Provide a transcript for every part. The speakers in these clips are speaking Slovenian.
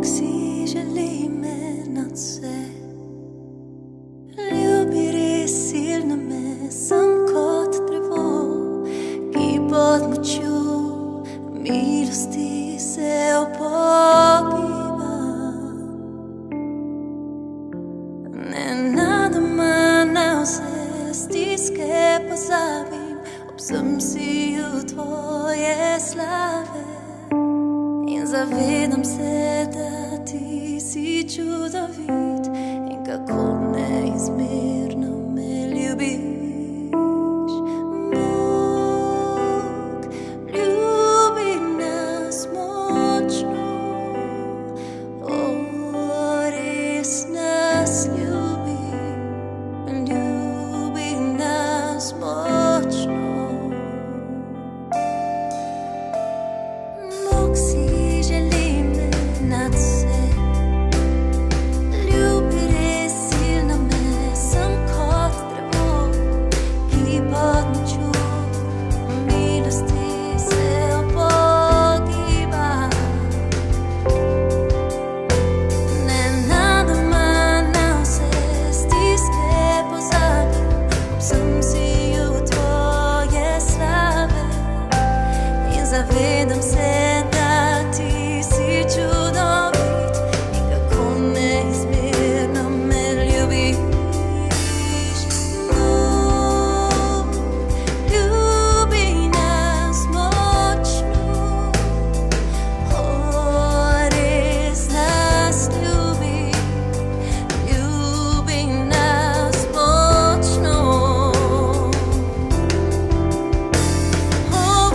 Bog si želi me nadvse. Ljubi silno me, sem kot drevo, ki pod močjo milosti se opogiba. Nenadoma na vse stiske pozabim, ob vsem siju tvoje slave. In zavedam se, da ti si čudovit in kako neizmerno me ljubiš. Bog ljubi nas močno, res nas ljubi, ljubi nas močno. Bog si želi me nadvse. Ljubi res silno me, sem kot drevo, ki pod močjo milosti se opogiba. Nenadoma na vse stiske pozabim, ob vsem siju tvoje slave. In zavedam se, da ti si čudovit in kako neizmerno me ljubiš. Bog ljubi nas močno, res nas ljubi, ljubi nas močno. Bog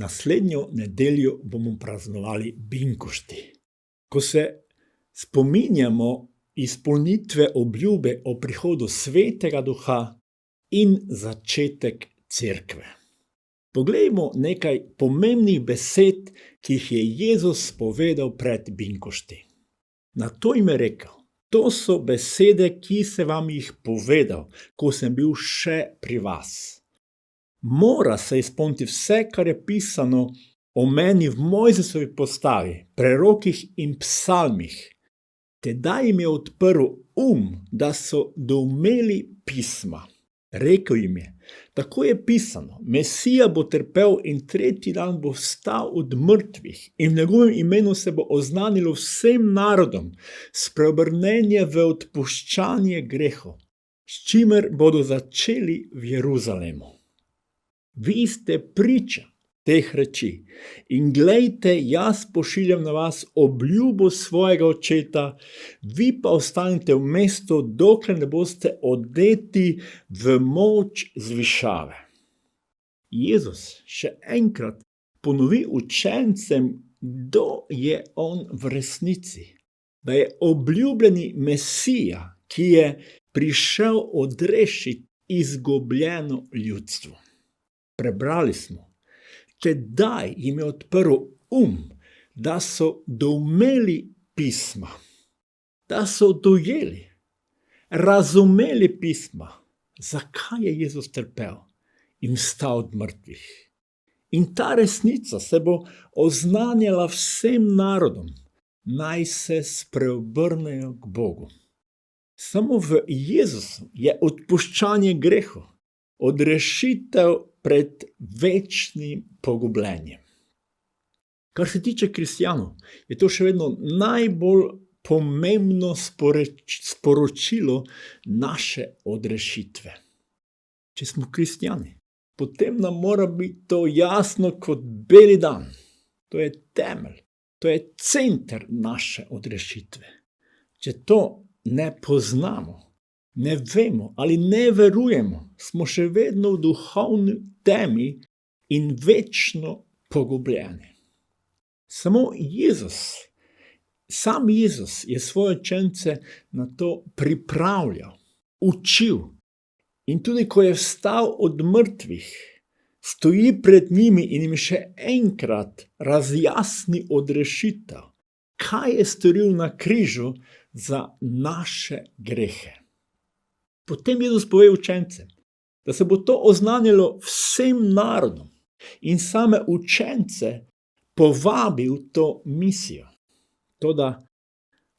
Naslednjo nedeljo bomo praznovali Binkošti. Ko se spominjamo izpolnitve obljube o prihodu Svetega Duha in začetek cerkve. Poglejmo nekaj pomembnih besed, ki jih je Jezus povedal pred Binkošti. Nato jim je rekel: to so besede, ki sem vam jih povedal, ko sem bil še pri vas. Mora se izpolniti vse, kar je pisano o meni v Mojzesovi postavi, prerokih in psalmih. Tedaj jim je odprl da so doumeli pisma. Rekel jim je: tako je pisano, Mesija bo trpel in tretji dan bo vstal od mrtvih in v njegovem imenu se bo oznanilo vsem narodom spreobrnenje v odpuščanje grehov, s čimer bodo začeli v Jeruzalemu. Vi ste priča teh reči in glejte, jaz pošiljam na vas obljubo svojega očeta, vi pa ostanite v mestu, dokler ne boste odeti v moč zvišave. Jezus še enkrat ponovi učencem, kdo je on v resnici, da je obljubljeni Mesija, ki je prišel odrešiti izgubljeno ljudstvo. Prebrali smo: tedaj jim je odprl da so doumeli pisma, da so dojeli, razumeli pisma, zakaj je Jezus trpel in vstal od mrtvih. In ta resnica se bo oznanjala vsem narodom, naj se spreobrnejo k Bogu. Samo v Jezusu je odpuščanje grehov, odrešitev pred večnim pogubljenjem. Kar se tiče kristjanov, je to še vedno najbolj pomembno sporočilo naše odrešitve. Če smo kristjani, potem nam mora biti to jasno kot beli dan. To je temelj, to je center naše odrešitve. Če to ne poznamo, ne vemo ali ne verujemo, smo še vedno v duhovni temi in večno pogubljeni. Sam Jezus je svoje učence na to pripravljal, učil in tudi ko je vstal od mrtvih, stoji pred njimi in jim še enkrat razjasni odrešitev, kaj je storil na križu za naše grehe. Potem Jezus pove učencem, da se bo to oznanjalo vsem narodom in same učence povabi v to misijo. Toda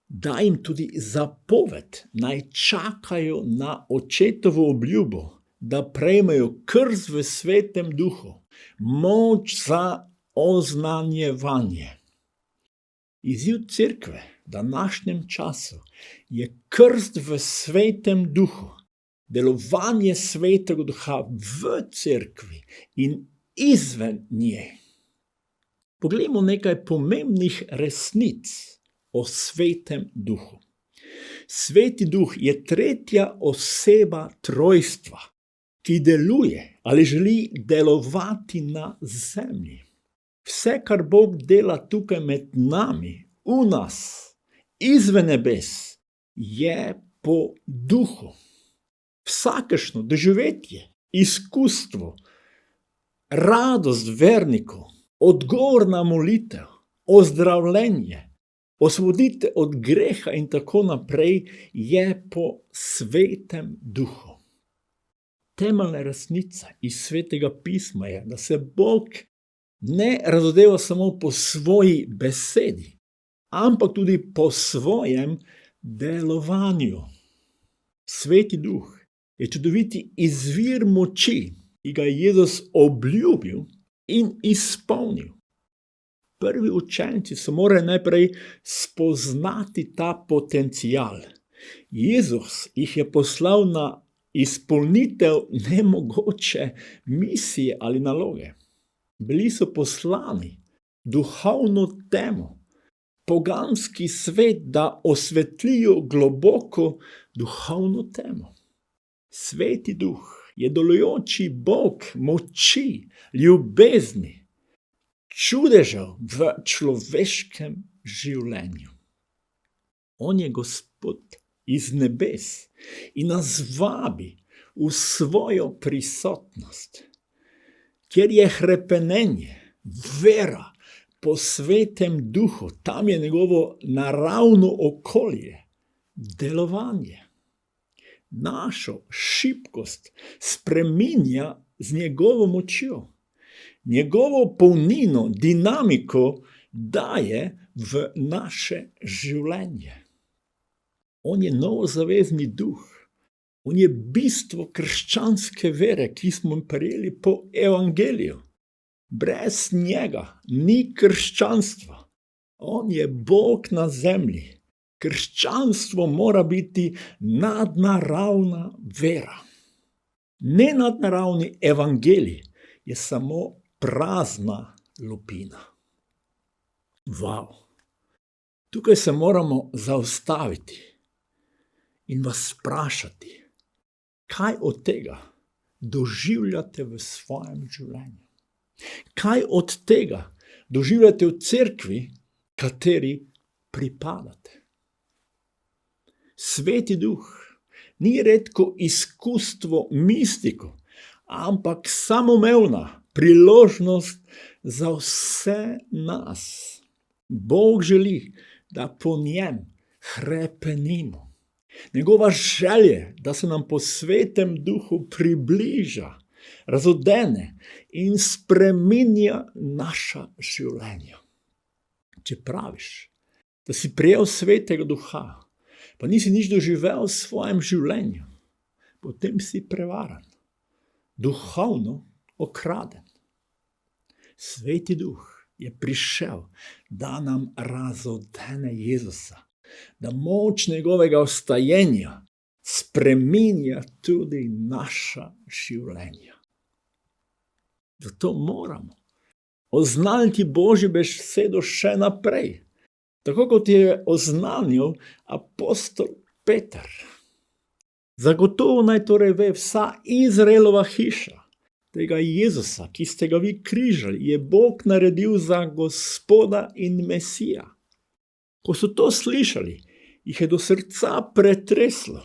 da jim tudi zapoved, naj čakajo na očetovo obljubo, da prejmejo krst v Svetem Duhu, moč za oznanjevanje. Izziv cerkve v današnjem času je krst v Svetem Duhu, delovanje Svetega Duha v cerkvi in izven nje. Poglejmo nekaj pomembnih resnic o Svetem Duhu. Sveti Duh je tretja oseba trojstva, ki deluje ali želi delovati na zemlji. Vse, kar Bog dela tukaj med nami, v nas, izven nebes, je po Duhu. Vsakršno doživetje, izkustvo, radost vernikov, odgovor na molitev, ozdravljenje, osvoboditev od greha in tako naprej je po Svetem Duhu. Temeljna resnica iz Svetega pisma je, da se Bog ne razodeva samo po svoji besedi, ampak tudi po svojem delovanju. Sveti Duh je čudoviti izvir moči, ki ga je Jezus obljubil in izpolnil. Prvi učenci so morali najprej spoznati ta potencial. Jezus jih je poslal na izpolnitev nemogoče misije ali naloge. Bili so poslani duhovno temo, poganski svet, da osvetlijo globoko duhovno temo. Sveti Duh je delujoči Bog moči, ljubezni, čudežev v človeškem življenju. On je Gospod iz nebes in nas vabi v svojo prisotnost, kjer je hrepenenje, vera po Svetem Duhu, tam je njegovo naravno okolje, delovanje. Našo šibkost spreminja z njegovo močjo. Njegovo polnino, dinamiko daje v naše življenje. On je novozavezni duh. On je bistvo krščanske vere, ki smo jo prejeli po evangeliju. Brez njega ni krščanstva. On je Bog na zemlji. Krščanstvo mora biti nadnaravna vera. Nenadnaravni evangelij je samo prazna lupina. Wow. Tukaj se moramo zaustaviti in vas vprašati, kaj od tega doživljate v svojem življenju? Kaj od tega doživljate v cerkvi, kateri pripadate? Sveti Duh ni redko izkustvo mistiko, ampak samoumevna priložnost za vse nas. Bog želi, da po njem hrepenimo. Njegova želja, da se nam po Svetem Duhu približa, razodene in spreminja naša življenja. Če praviš, da si prejel Svetega Duha, pa nisi nič doživel v svojem življenju, potem si prevaran, duhovno okraden. Sveti Duh je prišel, da nam razodene Jezusa, da moč njegovega vstajenja spreminja tudi naša življenja. Zato moramo oznaniti Božjo besedo še naprej, tako kot je oznanil apostol Peter. Zagotovo naj torej ve vsa Izraelova hiša, tega Jezusa, ki ste ga vi križali, je Bog naredil za Gospoda in Mesija. Ko so to slišali, jih je do srca pretreslo.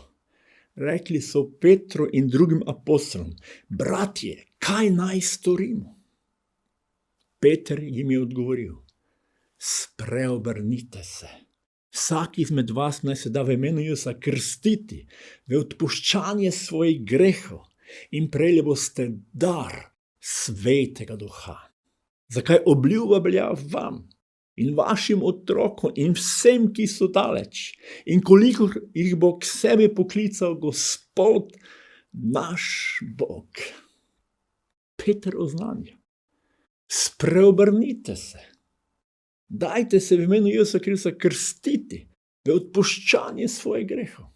Rekli so Petru in drugim apostolom: bratje, kaj naj storimo? Peter jim je odgovoril: spreobrnite se. Vsak izmed vas naj se da v imenu Jezusa krstiti v odpuščanje svojih grehov in prejeli boste dar Svetega Duha. Zakaj obljuba velja vam in vašim otrokom in vsem, ki so daleč, in koliko jih bo k sebi poklical Gospod, naš Bog. Peter oznanja: spreobrnite se. Dajte se v imenu Jezusa Kristusa krstiti v odpuščanje svojih grehov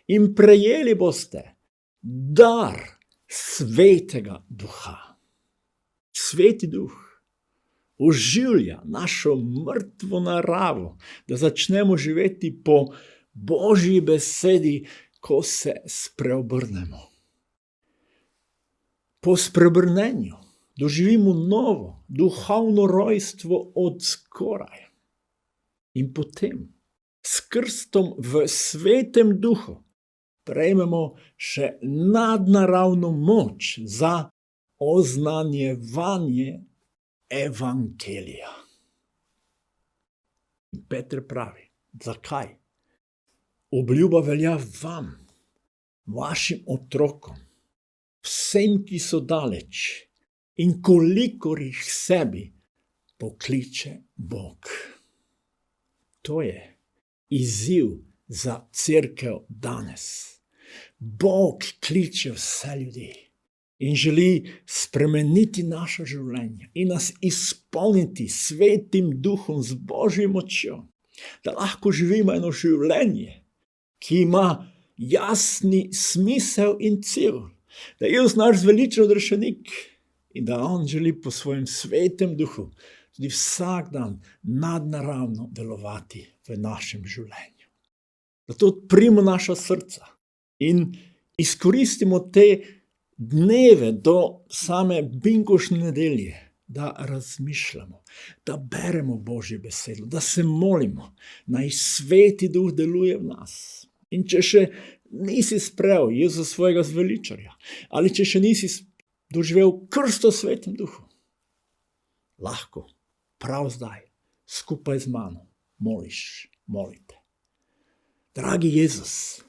in prejeli boste dar Svetega Duha. Sveti Duh oživlja našo mrtvo naravo, da začnemo živeti po Božji besedi, ko se spreobrnemo. Po spreobrnenju doživimo novo duhovno rojstvo od skoraj. In potem s krstom v Svetem Duhu prejmemo še nadnaravno moč za oznanjevanje evangelija. In Peter pravi: zakaj? Obljuba velja vam, vašim otrokom, vsem, ki so daleč, in kolikor jih sebi pokliče Bog. To je izziv za cerkev danes. Bog kliče vse ljudi in želi spremeniti naša življenja in nas izpolniti Svetim Duhom z Božjo močjo, da lahko živimo eno življenje, ki ima jasni smisel in cilj, da je Jezus naš zveličen odrešenik in da on želi po svojem Svetem Duhu tudi vsak dan nadnaravno delovati v našem življenju. Zato odprimo naša srca in izkoristimo te dneve do same binkošne nedelje, da razmišljamo, da beremo Božje besedo, da se molimo, naj Sveti Duh deluje v nas. In če še nisi sprejel Jezusa svojega zveličarja, ali če še nisi doživel krsto v Svetem Duhu, lahko prav zdaj skupaj z mano molite. Dragi Jezus,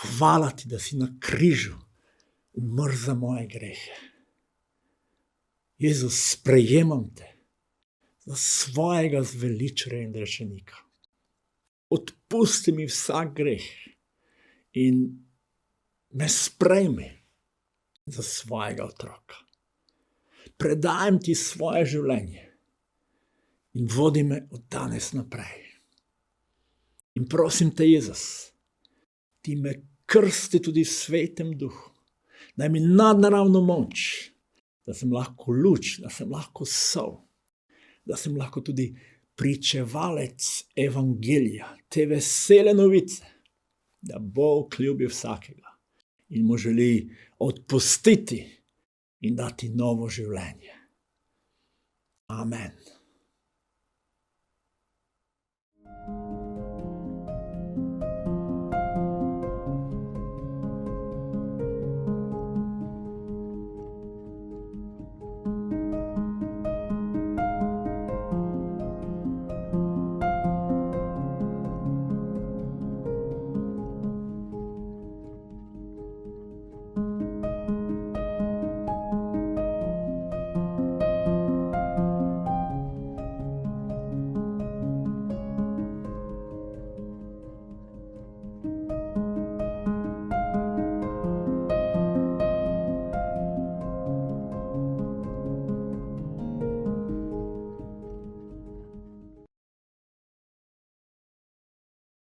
hvala ti, da si na križu umrl za moje grehe. Jezus, sprejemam te za svojega zveličarja in rešenika. Odpusti mi vsak greh in me sprejmi za svojega otroka. Predajam ti svoje življenje in vodi me od danes naprej. In prosim te, Jezus, ti me krsti tudi v Svetem Duhu. Daj mi nadnaravno moč, da sem lahko luč, da sem lahko sol, da sem lahko tudi pričevalec evangelija, te vesele novice, da Bog ljubi vsakega in mu želi odpustiti in dati novo življenje. Amen.